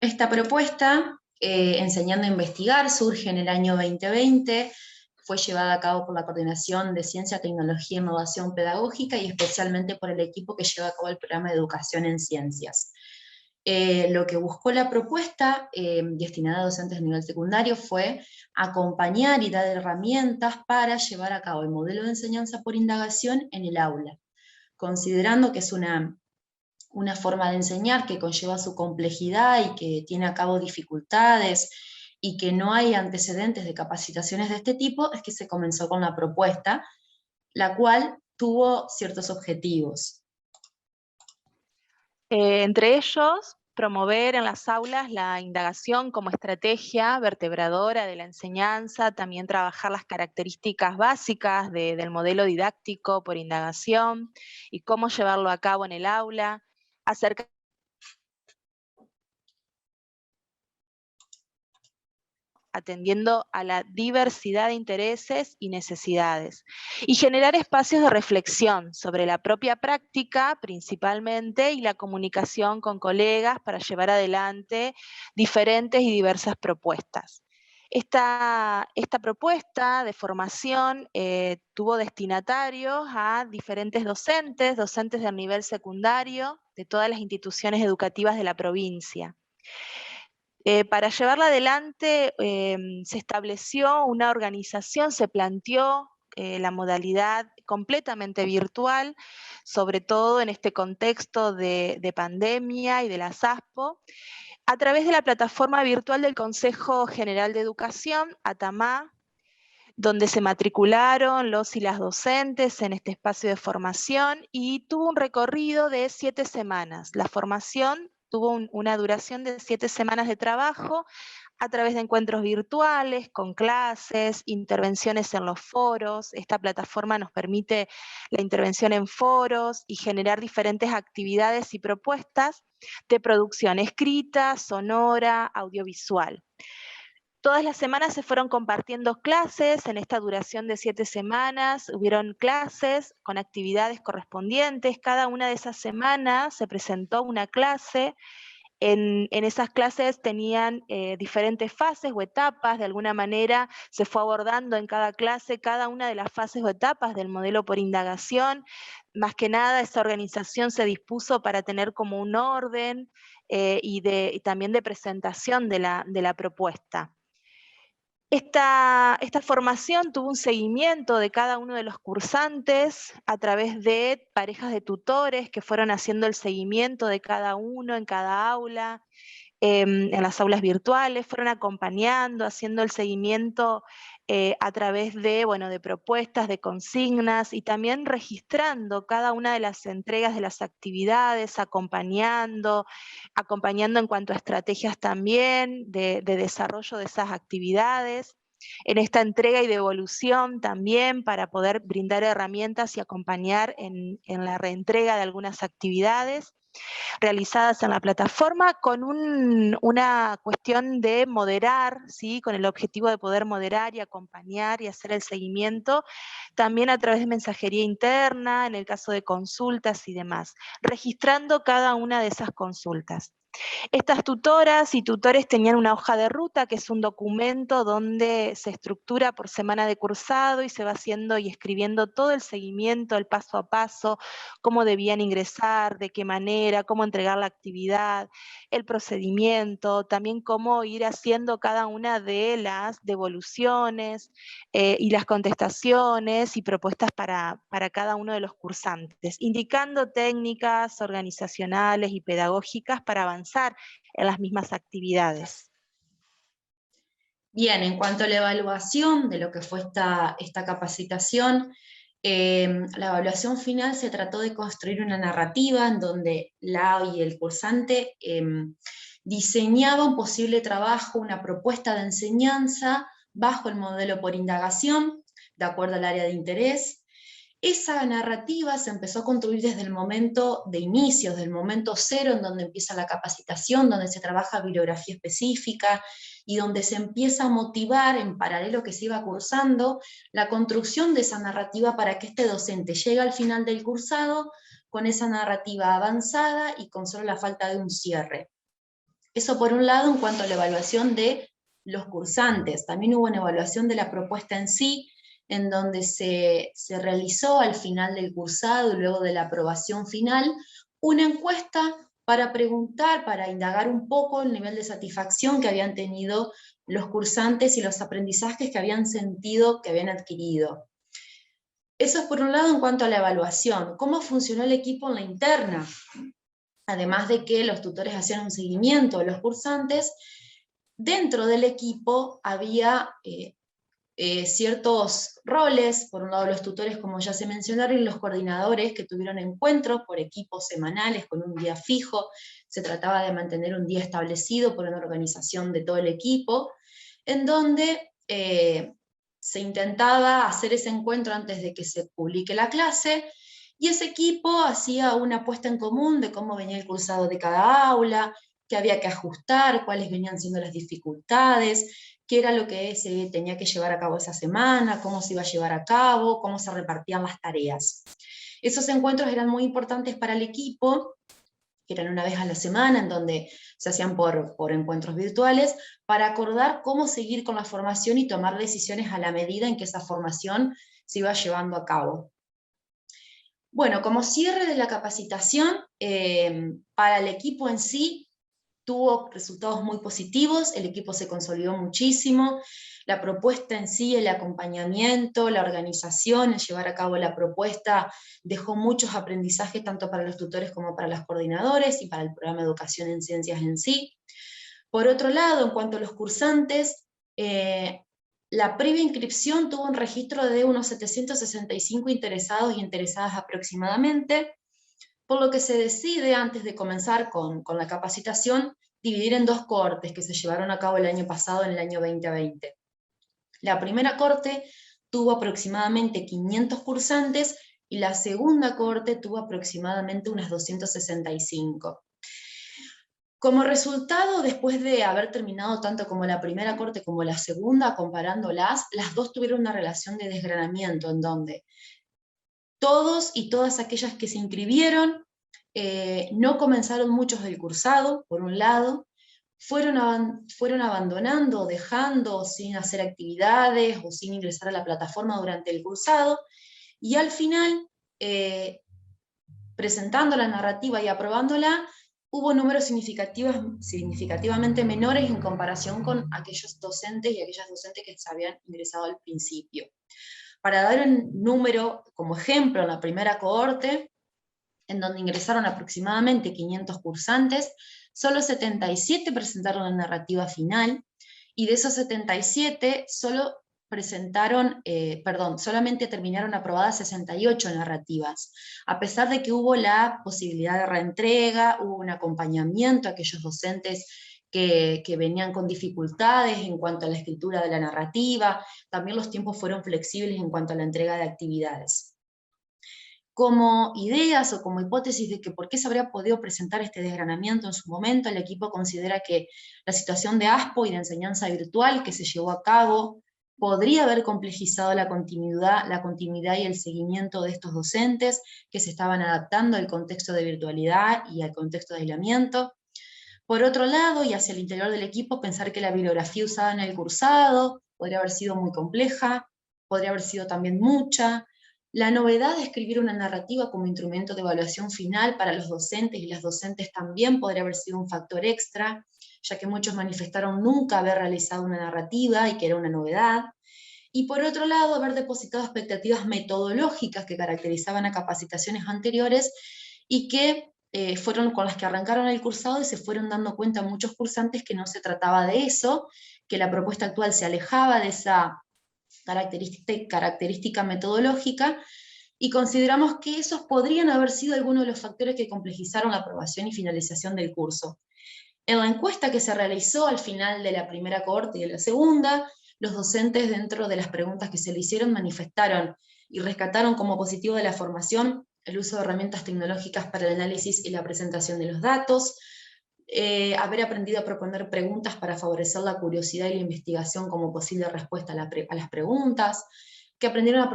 Esta propuesta, Enseñando a Investigar, surge en el año 2020, fue llevada a cabo por la Coordinación de Ciencia, Tecnología e Innovación Pedagógica y especialmente por el equipo que lleva a cabo el programa de Educación en Ciencias. Lo que buscó la propuesta, destinada a docentes de nivel secundario, fue acompañar y dar herramientas para llevar a cabo el modelo de enseñanza por indagación en el aula, considerando que es una forma de enseñar que conlleva su complejidad y que tiene a cabo dificultades y que no hay antecedentes de capacitaciones de este tipo, es que se comenzó con la propuesta, la cual tuvo ciertos objetivos. Entre ellos, promover en las aulas la indagación como estrategia vertebradora de la enseñanza, también trabajar las características básicas del modelo didáctico por indagación y cómo llevarlo a cabo en el aula, acercar atendiendo a la diversidad de intereses y necesidades, y generar espacios de reflexión sobre la propia práctica principalmente y la comunicación con colegas para llevar adelante diferentes y diversas propuestas. Esta propuesta de formación tuvo destinatarios a diferentes docentes del nivel secundario de todas las instituciones educativas de la provincia. Para llevarla adelante se estableció una organización, se planteó la modalidad completamente virtual, sobre todo en este contexto de pandemia y de la SASPO, a través de la plataforma virtual del Consejo General de Educación, ATAMA, donde se matricularon los y las docentes en este espacio de formación y tuvo un recorrido de 7 semanas. La formación tuvo una duración de 7 semanas de trabajo a través de encuentros virtuales, con clases, intervenciones en los foros. Esta plataforma nos permite la intervención en foros y generar diferentes actividades y propuestas de producción escrita, sonora, audiovisual. Todas las semanas se fueron compartiendo clases, en esta duración de 7 semanas hubieron clases con actividades correspondientes, cada una de esas semanas se presentó una clase, en esas clases tenían diferentes fases o etapas, de alguna manera se fue abordando en cada clase cada una de las fases o etapas del modelo por indagación. Más que nada esa organización se dispuso para tener como un orden y también de presentación de la propuesta. Esta formación tuvo un seguimiento de cada uno de los cursantes a través de parejas de tutores que fueron haciendo el seguimiento de cada uno en cada aula, en las aulas virtuales, fueron acompañando, haciendo el seguimiento a través de, bueno, de propuestas, de consignas y también registrando cada una de las entregas de las actividades, acompañando en cuanto a estrategias también de desarrollo de esas actividades. En esta entrega y devolución también para poder brindar herramientas y acompañar en la reentrega de algunas actividades realizadas en la plataforma con una cuestión de moderar, ¿sí? Con el objetivo de poder moderar y acompañar y hacer el seguimiento, también a través de mensajería interna, en el caso de consultas y demás, registrando cada una de esas consultas. Estas tutoras y tutores tenían una hoja de ruta, que es un documento donde se estructura por semana de cursado y se va haciendo y escribiendo todo el seguimiento, el paso a paso, cómo debían ingresar, de qué manera, cómo entregar la actividad, el procedimiento, también cómo ir haciendo cada una de las devoluciones y las contestaciones y propuestas para cada uno de los cursantes, indicando técnicas organizacionales y pedagógicas para avanzar en las mismas actividades. Bien, en cuanto a la evaluación de lo que fue esta capacitación, la evaluación final se trató de construir una narrativa en donde la y el cursante diseñaba un posible trabajo, una propuesta de enseñanza bajo el modelo por indagación, de acuerdo al área de interés. Esa narrativa se empezó a construir desde el momento de inicio, desde el momento cero, en donde empieza la capacitación, donde se trabaja bibliografía específica y donde se empieza a motivar en paralelo que se iba cursando la construcción de esa narrativa para que este docente llegue al final del cursado con esa narrativa avanzada y con solo la falta de un cierre. Eso por un lado en cuanto a la evaluación de los cursantes. También hubo una evaluación de la propuesta en sí, en donde se realizó al final del cursado y luego de la aprobación final, una encuesta para preguntar, para indagar un poco el nivel de satisfacción que habían tenido los cursantes y los aprendizajes que habían sentido, que habían adquirido. Eso es por un lado en cuanto a la evaluación. ¿Cómo funcionó el equipo en la interna? Además de que los tutores hacían un seguimiento de los cursantes, dentro del equipo había ciertos roles, por un lado los tutores, como ya se mencionaron, y los coordinadores que tuvieron encuentros por equipos semanales con un día fijo. Se trataba de mantener un día establecido por una organización de todo el equipo, en donde se intentaba hacer ese encuentro antes de que se publique la clase, y ese equipo hacía una puesta en común de cómo venía el cursado de cada aula, qué había que ajustar, cuáles venían siendo las dificultades, qué era lo que se tenía que llevar a cabo esa semana, cómo se iba a llevar a cabo, cómo se repartían las tareas. Esos encuentros eran muy importantes para el equipo, que eran una vez a la semana, en donde se hacían por encuentros virtuales, para acordar cómo seguir con la formación y tomar decisiones a la medida en que esa formación se iba llevando a cabo. Bueno, como cierre de la capacitación, para el equipo en sí, tuvo resultados muy positivos, el equipo se consolidó muchísimo, la propuesta en sí, el acompañamiento, la organización, el llevar a cabo la propuesta dejó muchos aprendizajes tanto para los tutores como para los coordinadores y para el programa de educación en ciencias en sí. Por otro lado, en cuanto a los cursantes, la previa inscripción tuvo un registro de unos 765 interesados y interesadas aproximadamente, por lo que se decide, antes de comenzar con la capacitación, dividir en dos cohortes que se llevaron a cabo el año pasado, en el año 2020. La primera cohorte tuvo aproximadamente 500 cursantes y la segunda cohorte tuvo aproximadamente unas 265. Como resultado, después de haber terminado tanto como la primera corte como la segunda, comparándolas, las dos tuvieron una relación de desgranamiento, en donde todos y todas aquellas que se inscribieron no comenzaron muchos del cursado, por un lado, fueron abandonando, dejando sin hacer actividades o sin ingresar a la plataforma durante el cursado, y al final, presentando la narrativa y aprobándola, hubo números significativamente menores en comparación con aquellos docentes y aquellas docentes que se habían ingresado al principio. Para dar un número como ejemplo, en la primera cohorte, en donde ingresaron aproximadamente 500 cursantes, solo 77 presentaron la narrativa final, y de esos 77, solamente terminaron aprobadas 68 narrativas, a pesar de que hubo la posibilidad de reentrega, hubo un acompañamiento a aquellos docentes que venían con dificultades en cuanto a la escritura de la narrativa, también los tiempos fueron flexibles en cuanto a la entrega de actividades. Como ideas o como hipótesis de que por qué se habría podido presentar este desgranamiento en su momento, el equipo considera que la situación de ASPO y de enseñanza virtual que se llevó a cabo podría haber complejizado la continuidad y el seguimiento de estos docentes que se estaban adaptando al contexto de virtualidad y al contexto de aislamiento. Por otro lado, y hacia el interior del equipo, pensar que la bibliografía usada en el cursado podría haber sido muy compleja, podría haber sido también mucha. La novedad de escribir una narrativa como instrumento de evaluación final para los docentes y las docentes también podría haber sido un factor extra, ya que muchos manifestaron nunca haber realizado una narrativa y que era una novedad. Y por otro lado, haber depositado expectativas metodológicas que caracterizaban a capacitaciones anteriores y que fueron con las que arrancaron el cursado, y se fueron dando cuenta muchos cursantes que no se trataba de eso, que la propuesta actual se alejaba de esa característica metodológica, y consideramos que esos podrían haber sido algunos de los factores que complejizaron la aprobación y finalización del curso. En la encuesta que se realizó al final de la primera cohorte y de la segunda, los docentes, dentro de las preguntas que se le hicieron, manifestaron y rescataron como positivo de la formación el uso de herramientas tecnológicas para el análisis y la presentación de los datos, haber aprendido a proponer preguntas para favorecer la curiosidad y la investigación como posible respuesta a las preguntas, que aprendieron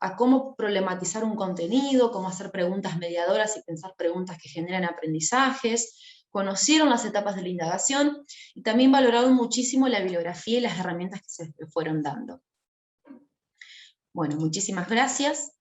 a cómo problematizar un contenido, cómo hacer preguntas mediadoras y pensar preguntas que generan aprendizajes, conocieron las etapas de la indagación y también valoraron muchísimo la bibliografía y las herramientas que se fueron dando. Bueno, muchísimas gracias.